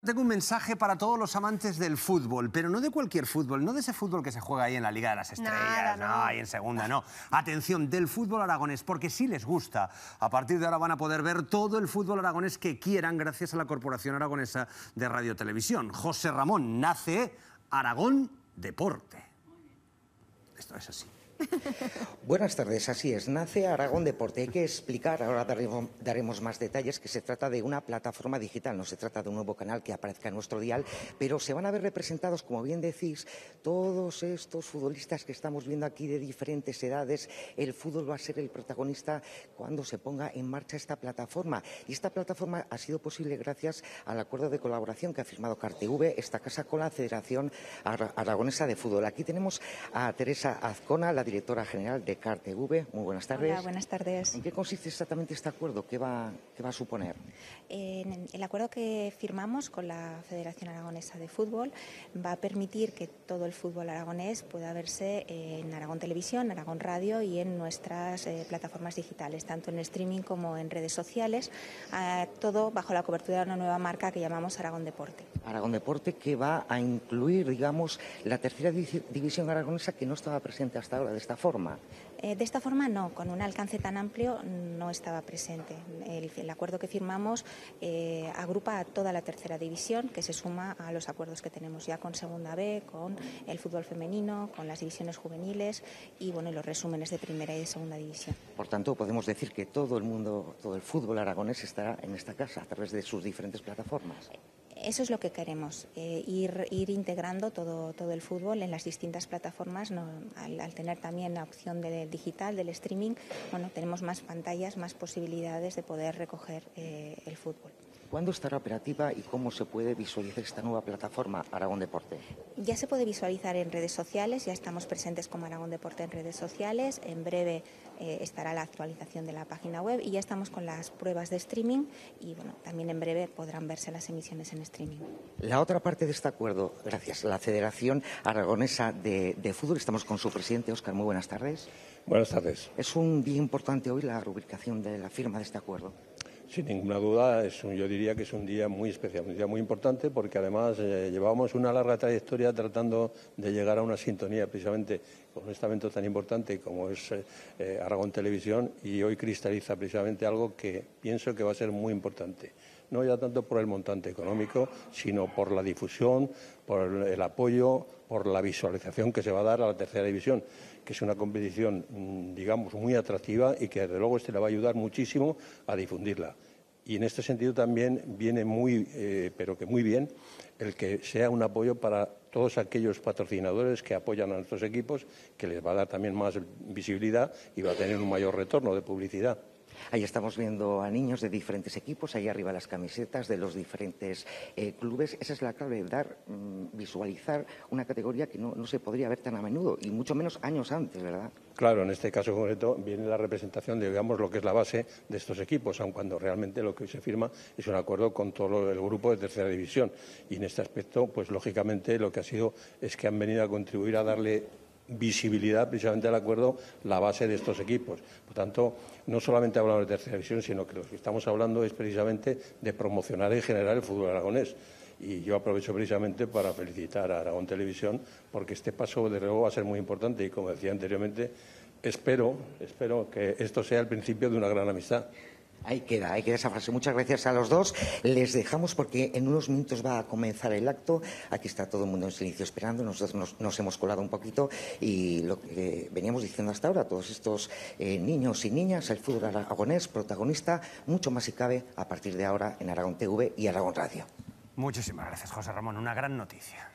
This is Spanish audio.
Tengo un mensaje para todos los amantes del fútbol, pero no de cualquier fútbol, no de ese fútbol que se juega ahí en la Liga de las Estrellas, no, ahí en segunda, no. Atención, del fútbol aragonés, porque sí les gusta. A partir de ahora van a poder ver todo el fútbol aragonés que quieran gracias a la Corporación Aragonesa de Radio Televisión. José Ramón, nace Aragón Deporte. Esto es así. Buenas tardes, así es, nace Aragón Deporte. Hay que explicar, ahora daremos más detalles, que se trata de una plataforma digital, no se trata de un nuevo canal que aparezca en nuestro dial, pero se van a ver representados, como bien decís, todos estos futbolistas que estamos viendo aquí de diferentes edades. El fútbol va a ser el protagonista cuando se ponga en marcha esta plataforma. Y esta plataforma ha sido posible gracias al acuerdo de colaboración que ha firmado CarTV, esta casa, con la Federación Aragonesa de Fútbol. Aquí tenemos a Teresa Azcona, la directora general de CarTV. Muy buenas tardes. Hola, buenas tardes. ¿En qué consiste exactamente este acuerdo? ¿Qué va a suponer? El acuerdo que firmamos con la Federación Aragonesa de Fútbol va a permitir que todo el fútbol aragonés pueda verse en Aragón Televisión, Aragón Radio y en nuestras plataformas digitales, tanto en streaming como en redes sociales, todo bajo la cobertura de una nueva marca que llamamos Aragón Deporte. Aragón Deporte, que va a incluir, digamos, la tercera división aragonesa, que no estaba presente hasta ahora de esta forma. De esta forma no, con un alcance tan amplio no estaba presente. El acuerdo que firmamos agrupa a toda la tercera división, que se suma a los acuerdos que tenemos ya con Segunda B, con el fútbol femenino, con las divisiones juveniles y bueno, los resúmenes de primera y de segunda división. Por tanto, podemos decir que todo el mundo, todo el fútbol aragonés estará en esta casa a través de sus diferentes plataformas. Eso es lo que queremos, ir integrando todo el fútbol en las distintas plataformas. Al tener también la opción del digital, del streaming, bueno, tenemos más pantallas, más posibilidades de poder recoger el fútbol. ¿Cuándo estará operativa y cómo se puede visualizar esta nueva plataforma Aragón Deporte? Ya se puede visualizar en redes sociales, ya estamos presentes como Aragón Deporte en redes sociales. En breve estará la actualización de la página web y ya estamos con las pruebas de streaming y bueno, también en breve podrán verse las emisiones en streaming. La otra parte de este acuerdo, gracias a la Federación Aragonesa de Fútbol, estamos con su presidente, Óscar. Muy buenas tardes. Buenas tardes. Es un día importante hoy la rubricación de la firma de este acuerdo. Sin ninguna duda, yo diría que es un día muy especial, un día muy importante, porque además llevábamos una larga trayectoria tratando de llegar a una sintonía precisamente con un estamento tan importante como es Aragón Televisión, y hoy cristaliza precisamente algo que pienso que va a ser muy importante. No ya tanto por el montante económico, sino por la difusión, por el apoyo, por la visualización que se va a dar a la tercera división, que es una competición, digamos, muy atractiva y que desde luego le va a ayudar muchísimo a difundirla. Y en este sentido también viene pero que muy bien, el que sea un apoyo para todos aquellos patrocinadores que apoyan a nuestros equipos, que les va a dar también más visibilidad y va a tener un mayor retorno de publicidad. Ahí estamos viendo a niños de diferentes equipos, ahí arriba las camisetas de los diferentes clubes. Esa es la clave, visualizar una categoría que no se podría ver tan a menudo, y mucho menos años antes, ¿verdad? Claro, en este caso concreto viene la representación de, digamos, lo que es la base de estos equipos, aun cuando realmente lo que hoy se firma es un acuerdo con todo el grupo de tercera división. Y en este aspecto, pues lógicamente lo que ha sido es que han venido a contribuir a darle visibilidad precisamente al acuerdo, la base de estos equipos. Por tanto, no solamente hablamos de tercera división, sino que lo que estamos hablando es precisamente de promocionar en general el fútbol aragonés. Y yo aprovecho precisamente para felicitar a Aragón Televisión, porque este paso de luego va a ser muy importante y, como decía anteriormente, espero que esto sea el principio de una gran amistad. Ahí queda esa frase. Muchas gracias a los dos. Les dejamos porque en unos minutos va a comenzar el acto. Aquí está todo el mundo en silencio esperando. Nosotros nos hemos colado un poquito y lo que veníamos diciendo hasta ahora, todos estos niños y niñas, el fútbol aragonés, protagonista, mucho más si cabe a partir de ahora en Aragón TV y Aragón Radio. Muchísimas gracias, José Ramón. Una gran noticia.